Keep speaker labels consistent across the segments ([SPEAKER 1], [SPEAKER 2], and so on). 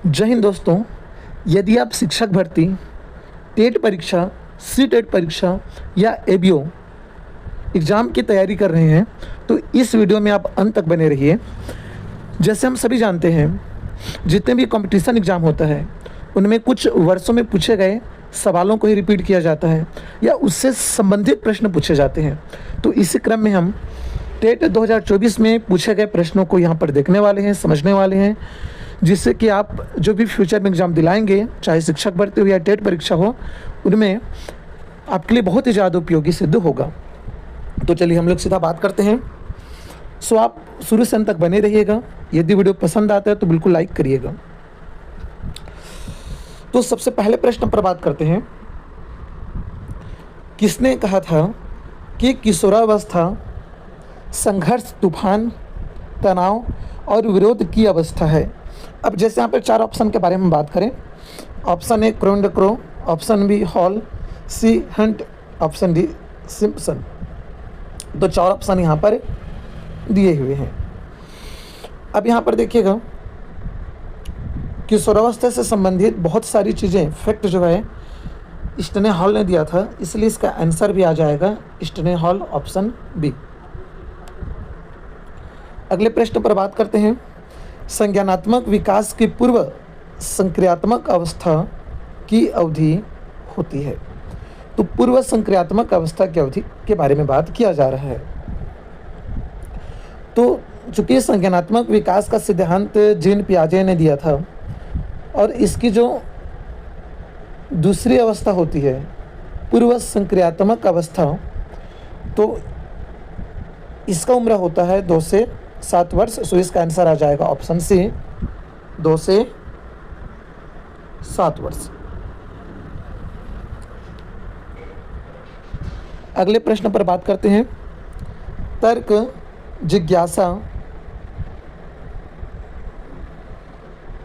[SPEAKER 1] जय हिंद दोस्तों। यदि आप शिक्षक भर्ती, टेट परीक्षा, सी टेट परीक्षा या एबीओ एग्ज़ाम की तैयारी कर रहे हैं तो इस वीडियो में आप अंत तक बने रहिए। जैसे हम सभी जानते हैं, जितने भी कंपटीशन एग्ज़ाम होता है उनमें कुछ वर्षों में पूछे गए सवालों को ही रिपीट किया जाता है या उससे संबंधित प्रश्न पूछे जाते हैं। तो इसी क्रम में हम टेट 2024 में पूछे गए प्रश्नों को यहाँ पर देखने वाले हैं, समझने वाले हैं, जिससे कि आप जो भी फ्यूचर में एग्ज़ाम दिलाएंगे, चाहे शिक्षक भर्ती हो या टेट परीक्षा हो, उनमें आपके लिए बहुत ही ज़्यादा उपयोगी सिद्ध होगा। तो चलिए हम लोग सीधा बात करते हैं। सो आप शुरू से अंत तक बने रहिएगा। यदि वीडियो पसंद आता है तो बिल्कुल लाइक करिएगा। तो सबसे पहले प्रश्न पर बात करते हैं। किसने कहा था कि किशोरावस्था संघर्ष, तूफान, तनाव और विरोध की अवस्था है? अब जैसे यहाँ पर चार ऑप्शन के बारे में बात करें, ऑप्शन ए क्रोन Crowe, option B Hall, C Hunt, option D Simpson. तो चार ऑप्शन यहाँ पर दिए हुए हैं। अब यहाँ पर देखिएगा, किशोरावस्था से संबंधित बहुत सारी चीज़ें फैक्ट जो है स्टने हॉल ने दिया था, इसलिए इसका आंसर भी आ जाएगा स्टने हॉल, ऑप्शन बी। अगले प्रश्न पर बात करते हैं। संज्ञानात्मक विकास की पूर्व संक्रियात्मक अवस्था की अवधि होती है। तो पूर्व संक्रियात्मक अवस्था की अवधि के बारे में बात किया जा रहा है। तो चूंकि संज्ञानात्मक विकास का सिद्धांत जीन पियाजे ने दिया था और इसकी जो दूसरी अवस्था होती है पूर्व संक्रियात्मक अवस्था, तो इसका उम्र होता है 2 से 7 वर्ष। सो इसका आंसर आ जाएगा ऑप्शन सी, 2 से 7 वर्ष। अगले प्रश्न पर बात करते हैं। तर्क, जिज्ञासा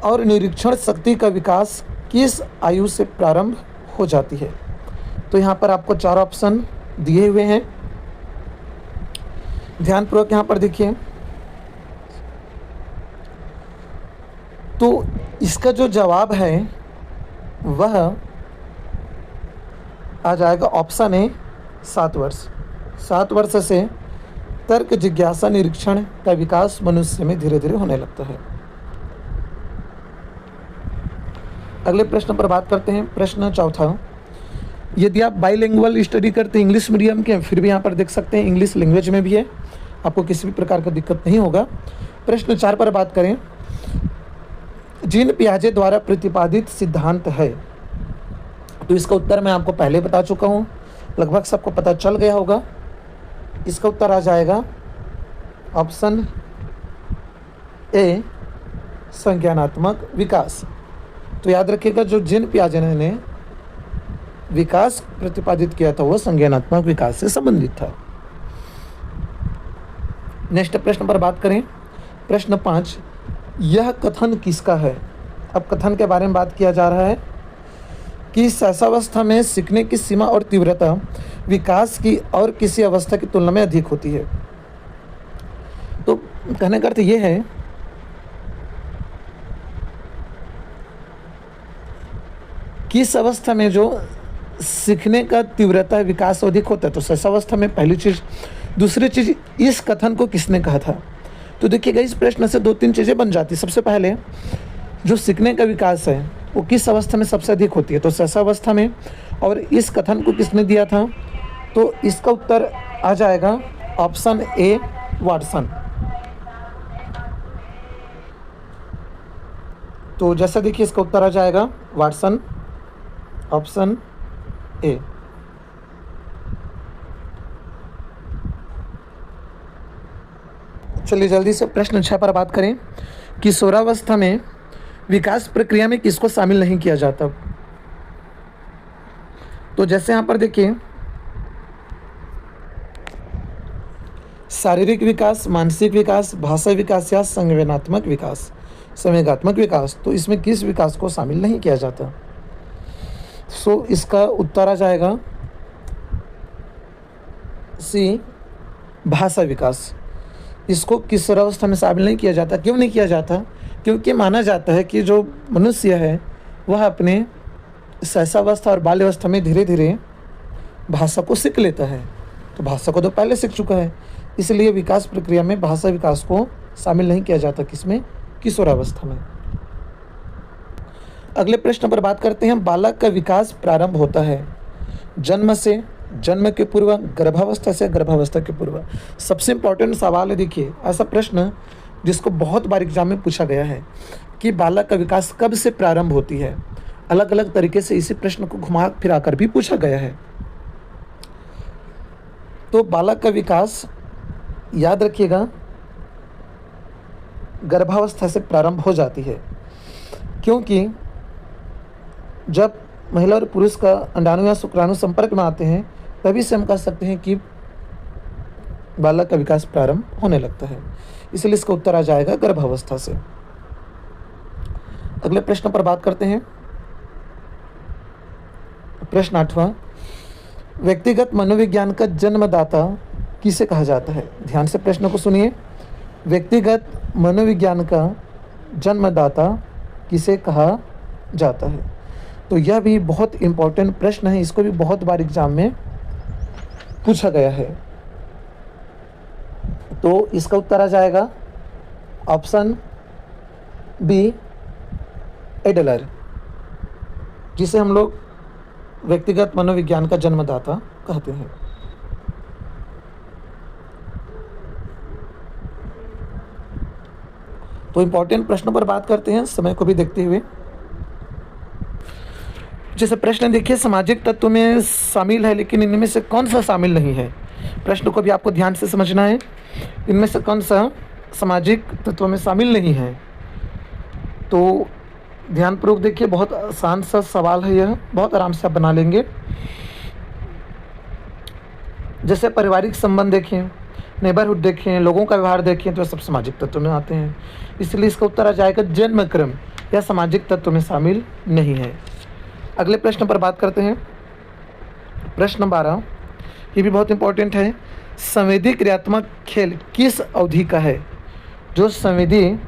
[SPEAKER 1] और निरीक्षण शक्ति का विकास किस आयु से प्रारंभ हो जाती है? तो यहाँ पर आपको चार ऑप्शन दिए हुए हैं, ध्यानपूर्वक यहाँ पर देखिए। तो इसका जो जवाब है वह आ जाएगा ऑप्शन ए, 7 वर्ष। 7 वर्ष से तर्क, जिज्ञासा, निरीक्षण का विकास मनुष्य में धीरे धीरे होने लगता है। अगले प्रश्न पर बात करते हैं। प्रश्न चौथा। यदि आप बाईलिंगुअल स्टडी करते हैं, इंग्लिश मीडियम के, फिर भी यहाँ पर देख सकते हैं इंग्लिश लैंग्वेज में भी है, आपको किसी भी प्रकार का दिक्कत नहीं होगा। प्रश्न 4 पर बात करें। जीन पियाजे द्वारा प्रतिपादित सिद्धांत है। तो इसका उत्तर मैं आपको पहले बता चुका हूँ, लगभग सबको पता चल गया होगा। इसका उत्तर आ जाएगा ऑप्शन ए, संज्ञानात्मक विकास। तो याद रखिएगा, जो जीन पियाजे ने विकास प्रतिपादित किया था वो संज्ञानात्मक विकास से संबंधित था। नेक्स्ट प्रश्न पर बात करें। प्रश्न 5। यह कथन किसका है? अब कथन के बारे में बात किया जा रहा है कि शैशवावस्था में सीखने की सीमा और तीव्रता विकास की और किसी अवस्था की तुलना में अधिक होती है। तो कहने का अर्थ ये है कि इस अवस्था में जो सीखने का तीव्रता विकास अधिक होता है, तो शैशवावस्था में पहली चीज़। दूसरी चीज़, इस कथन को किसने कहा था? तो देखिएगा, इस प्रश्न से 2-3 चीज़ें बन जाती। सबसे पहले, जो सीखने का विकास है वो किस अवस्था में सबसे अधिक होती है? तो शैशवावस्था में। और इस कथन को किसने दिया था? तो इसका उत्तर आ जाएगा ऑप्शन ए, वाटसन। तो जैसा देखिए, इसका उत्तर आ जाएगा वाटसन, ऑप्शन ए। चलिए जल्दी से प्रश्न 6 पर बात करें। किशोरावस्था में विकास प्रक्रिया में किसको शामिल नहीं किया जाता? तो जैसे यहाँ पर देखिए, शारीरिक विकास, मानसिक विकास, भाषा विकास या संवेदनात्मक विकास, संवेगात्मक विकास, तो इसमें किस विकास को शामिल नहीं किया जाता? सो इसका उत्तर आ जाएगा सी, भाषा विकास। इसको किशोरावस्था में शामिल नहीं किया जाता। क्यों नहीं किया जाता? क्योंकि माना जाता है कि जो मनुष्य है वह अपने शैशवावस्था और बाल्यावस्था में धीरे धीरे भाषा को सीख लेता है। तो भाषा को तो पहले सीख चुका है, इसलिए विकास प्रक्रिया में भाषा विकास को शामिल नहीं किया जाता। किसमें? किशोरावस्था में। अगले प्रश्न पर बात करते हैं। बालक का विकास प्रारंभ होता है जन्म से, जन्म के पूर्व, गर्भावस्था से, गर्भावस्था के पूर्व। सबसे इंपॉर्टेंट सवाल है, देखिए ऐसा प्रश्न जिसको बहुत बार एग्जाम में पूछा गया है कि बालक का विकास कब से प्रारंभ होती है। अलग अलग तरीके से इसी प्रश्न को घुमा फिरा कर भी पूछा गया है। तो बालक का विकास याद रखिएगा गर्भावस्था से प्रारंभ हो जाती है, क्योंकि जब महिला और पुरुष का अंडाणु या शुक्राणु संपर्क में आते हैं तभी से हम कह सकते हैं कि बालक का विकास प्रारंभ होने लगता है। इसलिए इसका उत्तर आ जाएगा गर्भावस्था से। अगले प्रश्न पर बात करते हैं। प्रश्न 8वां, व्यक्तिगत मनोविज्ञान का जन्मदाता किसे कहा जाता है? ध्यान से प्रश्न को सुनिए। व्यक्तिगत मनोविज्ञान का जन्मदाता किसे कहा जाता है? तो यह भी बहुत इंपॉर्टेंट प्रश्न है, इसको भी बहुत बार एग्जाम में पूछा गया है। तो इसका उत्तर आ जाएगा ऑप्शन बी, एडलर, जिसे हम लोग व्यक्तिगत मनोविज्ञान का जन्मदाता कहते हैं। तो इंपॉर्टेंट प्रश्नों पर बात करते हैं समय को भी देखते हुए। जैसे प्रश्न देखिए, सामाजिक तत्व में शामिल है लेकिन इनमें से कौन सा शामिल नहीं है? प्रश्न को भी आपको ध्यान से समझना है। इनमें से कौन सा सामाजिक तत्व में शामिल नहीं है? तो ध्यानपूर्वक देखिए, बहुत आसान सा सवाल है यह, बहुत आराम से आप बना लेंगे। जैसे पारिवारिक संबंध देखें, नेबरहुड देखें, लोगों का व्यवहार देखें, तो सब सामाजिक तत्व में आते हैं। इसलिए इसका उत्तर आ जाएगा जन्म क्रम या सामाजिक तत्व में शामिल नहीं है। अगले प्रश्न पर बात करते हैं। प्रश्न 12, ये भी बहुत इंपॉर्टेंट है। संवेदी क्रियात्मक खेल किस अवधि का है? जो संवेदी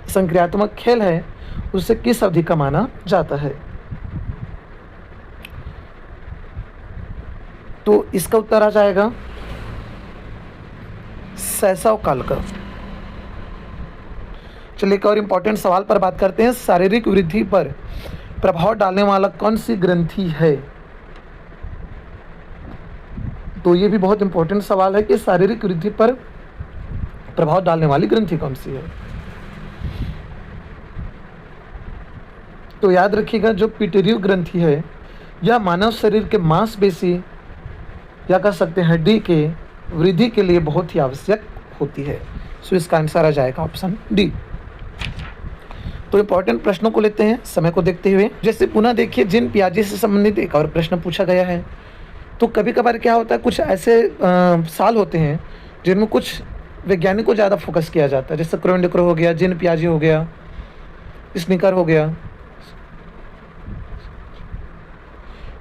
[SPEAKER 1] संक्रियात्मक खेल है उसे किस अवधि का माना जाता है? तो इसका उत्तर आ जाएगा शैशव काल का। चलिए एक और इंपॉर्टेंट सवाल पर बात करते हैं। शारीरिक वृद्धि पर प्रभाव डालने वाला कौन सी ग्रंथि है? तो ये भी बहुत इंपॉर्टेंट सवाल है कि शारीरिक वृद्धि पर प्रभाव डालने वाली ग्रंथि कौन सी है? तो याद रखिएगा, जो पिट्यूटरी ग्रंथि है यह मानव शरीर के मांसपेशी या कह सकते हैं हड्डी के वृद्धि के लिए बहुत ही आवश्यक होती है। सो इसका आंसर आ जाएगा ऑप्शन डी। तो इंपॉर्टेंट प्रश्नों को लेते हैं समय को देखते हुए। जैसे पुनः देखिए, जीन पियाजे से संबंधित एक और प्रश्न पूछा गया है। तो कभी कभार क्या होता है, कुछ ऐसे साल होते हैं जिनमें कुछ वैज्ञानिक को ज़्यादा फोकस किया जाता है। जैसे क्रोवेंडिक्रो हो गया, जीन पियाजे हो गया, स्निकर हो गया।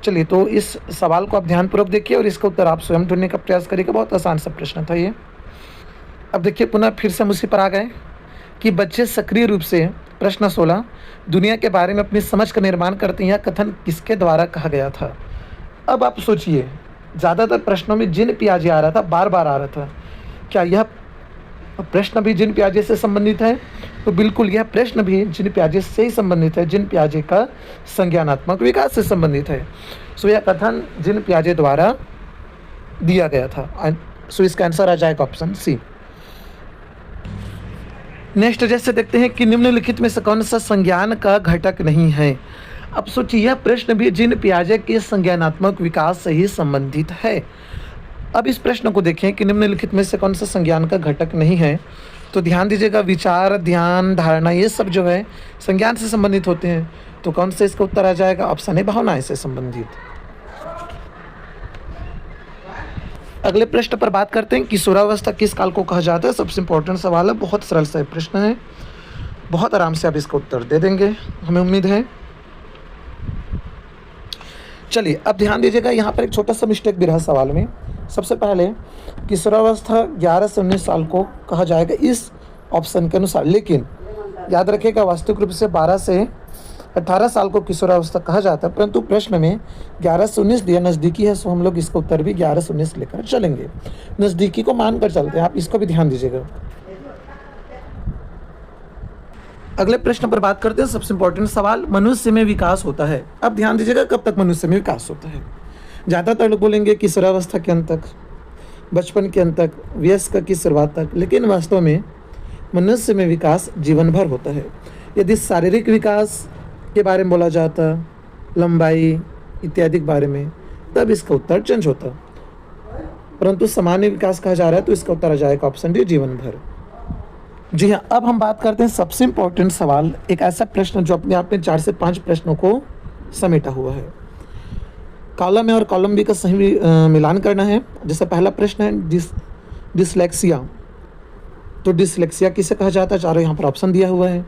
[SPEAKER 1] चलिए, तो इस सवाल को आप ध्यानपूर्वक देखिए और इसका उत्तर आप स्वयं ढूंढने का प्रयास करिएगा। बहुत आसान सा प्रश्न था ये। अब देखिए, पुनः फिर से हम उसी पर आ गए कि बच्चे सक्रिय रूप से, प्रश्न 16, दुनिया के बारे में अपनी समझ का निर्माण करते हैं। यह कथन किसके द्वारा कहा गया था? अब आप सोचिए, ज़्यादातर प्रश्नों में जीन पियाजे आ रहा था, बार बार आ रहा था। क्या यह प्रश्न भी जीन पियाजे से संबंधित है? तो बिल्कुल यह प्रश्न भी जीन पियाजे से ही संबंधित है। जीन पियाजे का संज्ञानात्मक विकास से संबंधित है। सो यह कथन जीन पियाजे द्वारा दिया गया था। सो इसका आंसर आ जाएगा ऑप्शन सी। नेक्स्ट जैसे देखते हैं कि निम्नलिखित में से कौन सा संज्ञान का घटक नहीं है? अब सोचिए, यह प्रश्न भी जीन पियाजे के संज्ञानात्मक विकास से ही संबंधित है। अब इस प्रश्न को देखें कि निम्नलिखित में से कौन सा संज्ञान का घटक नहीं है। तो ध्यान दीजिएगा, विचार, ध्यान, धारणा, ये सब जो है संज्ञान से संबंधित होते हैं। तो कौन से इसका उत्तर आ जाएगा? ऑप्शन ए, भावनाएं से संबंधित। अगले प्रश्न पर बात करते हैं। किशोरावस्था किस काल को कहा जाता है? सबसे इंपॉर्टेंट सवाल है, बहुत सरल सा प्रश्न है, बहुत आराम से आप इसका उत्तर दे देंगे, हमें उम्मीद है। चलिए अब ध्यान दीजिएगा, यहाँ पर एक छोटा सा मिस्टेक भी रहा सवाल में। सबसे पहले किशोरावस्था 11 से 19 साल को कहा जाएगा इस ऑप्शन के अनुसार, लेकिन याद रखिएगा, वास्तविक रूप से 12 से 18 साल को किशोरावस्था कहा जाता है, परंतु प्रश्न में 11 से 19 दिया, नज़दीकी है, सो हम लोग इसका उत्तर भी 11 से 19 लेकर चलेंगे। नज़दीकी को मानकर चलते हैं, आप इसको भी ध्यान दीजिएगा। अगले प्रश्न पर बात करते हैं। सबसे इंपॉर्टेंट सवाल, मनुष्य में विकास होता है। अब ध्यान दीजिएगा, कब तक मनुष्य में विकास होता है। ज़्यादातर लोग बोलेंगे किशोरावस्था के अंत तक, बचपन के अंत तक, वयस्क की शुरुआत तक, लेकिन वास्तव में मनुष्य में विकास जीवन भर होता है। यदि शारीरिक विकास के बारे में बोला जाता, लंबाई इत्यादि के बारे में, तब इसका उत्तर चेंज होता, परंतु सामान्य विकास कहा जा रहा है तो इसका उत्तर आ जाएगा ऑप्शन डी, जीवन भर। जी हाँ, अब हम बात करते हैं सबसे इम्पोर्टेंट सवाल, एक ऐसा प्रश्न जो अपने आप में 4 से 5 प्रश्नों को समेटा हुआ है। कॉलम ए और कॉलम बी का सही मिलान करना है। जैसे पहला प्रश्न है डिसलेक्सिया, तो डिसलेक्सिया किसे कहा जाता है, चारों यहाँ पर ऑप्शन दिया हुआ है।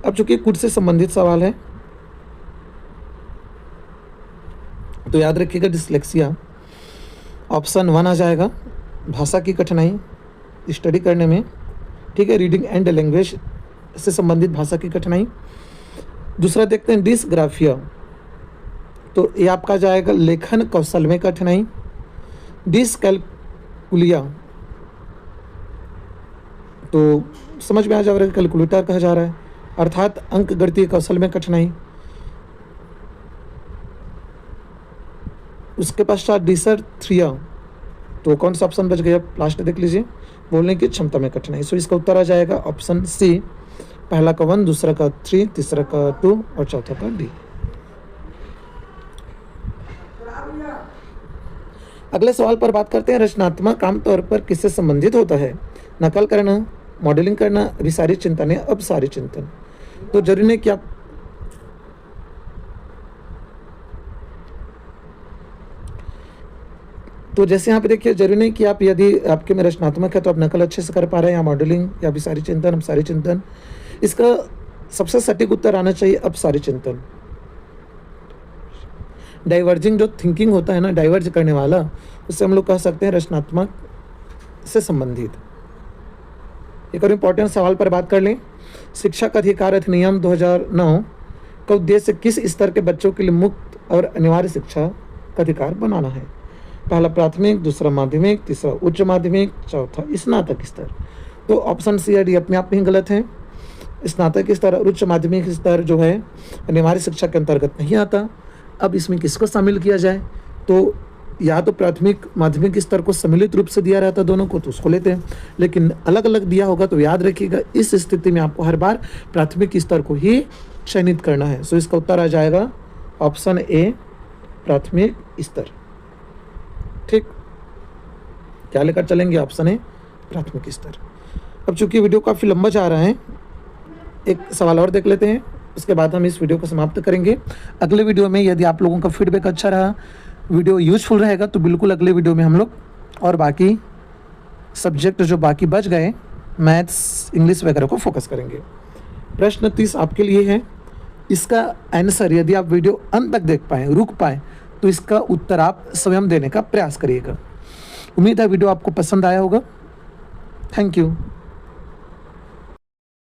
[SPEAKER 1] अब चूंकि कुछ से संबंधित सवाल है तो याद रखिएगा डिसलेक्सिया ऑप्शन 1 आ जाएगा, भाषा की कठिनाई स्टडी करने में, ठीक है, रीडिंग एंड लैंग्वेज से संबंधित भाषा की कठिनाई। दूसरा देखते हैं डिसग्राफिया, तो ये आपका जाएगा लेखन कौशल में कठिनाई। डिसकैलकुलिया, तो समझ में आ जा रहा है, कैलकुलेटर कहा जा रहा है, अर्थात अंक गणितीय कौशल में कठिनाई। उसके पश्चात डिसर्थ्रिया, तो कौन सा ऑप्शन बच गया, लास्ट देख लीजिए, बोलने की क्षमता में कठिनाई। सो इसका उत्तर आ जाएगा ऑप्शन सी, पहला का 1, दूसरा का 3, तीसरा का 2 और चौथा का डी। अगले सवाल पर बात करते हैं। रचनात्मक आमतौर पर किससे संबंधित होता है, नकल करना, मॉडलिंग करना, अभिसारी चिंतन या अपसारी चिंतन। तो जरूरी नहीं कि आप तो जैसे यहाँ पे देखिए, जरूरी नहीं कि आप यदि आपके में रचनात्मक है तो आप नकल अच्छे से कर पा रहे हैं, या मॉडलिंग या अभिसारी चिंतन, अपसारी चिंतन। इसका सबसे सटीक उत्तर आना चाहिए अपसारी चिंतन। डाइवर्जिंग जो थिंकिंग होता है ना, डाइवर्ज करने वाला, उससे हम लोग कह सकते हैं रचनात्मक से संबंधित। एक और इम्पोर्टेंट सवाल पर बात कर लें। शिक्षक अधिकार अधिनियम 2009 का उद्देश्य किस स्तर के बच्चों के लिए मुक्त और अनिवार्य शिक्षा का अधिकार बनाना है। पहला प्राथमिक, दूसरा माध्यमिक, तीसरा उच्च माध्यमिक, चौथा स्नातक स्तर। तो ऑप्शन सी या डी अपने आप में ही गलत है। स्नातक स्तर और उच्च माध्यमिक स्तर जो है अनिवार्य शिक्षा के अंतर्गत नहीं आता। अब इसमें किसको शामिल किया जाए, तो या तो प्राथमिक माध्यमिक स्तर को सम्मिलित रूप से दिया रहता दोनों को, तो उसको लेते हैं, लेकिन अलग अलग दिया होगा तो याद रखिएगा इस स्थिति में आपको हर बार प्राथमिक स्तर को ही चयनित करना है। सो इसका उत्तर आ जाएगा ऑप्शन ए, प्राथमिक स्तर। ठीक, क्या लेकर चलेंगे, ऑप्शन ए, प्राथमिक स्तर। अब चूंकि वीडियो काफ़ी लंबा जा रहा है, एक सवाल और देख लेते हैं, उसके बाद हम इस वीडियो को समाप्त करेंगे। अगले वीडियो में यदि आप लोगों का फीडबैक अच्छा रहा, वीडियो यूजफुल रहेगा, तो बिल्कुल अगले वीडियो में हम लोग और बाकी सब्जेक्ट जो बाकी बच गए, मैथ्स, इंग्लिश वगैरह को फोकस करेंगे। प्रश्न 30 आपके लिए है। इसका आंसर यदि आप वीडियो अंत तक देख पाएँ, रुक पाएँ, तो इसका उत्तर आप स्वयं देने का प्रयास करिएगा। उम्मीद है वीडियो आपको पसंद आया होगा। Thank you.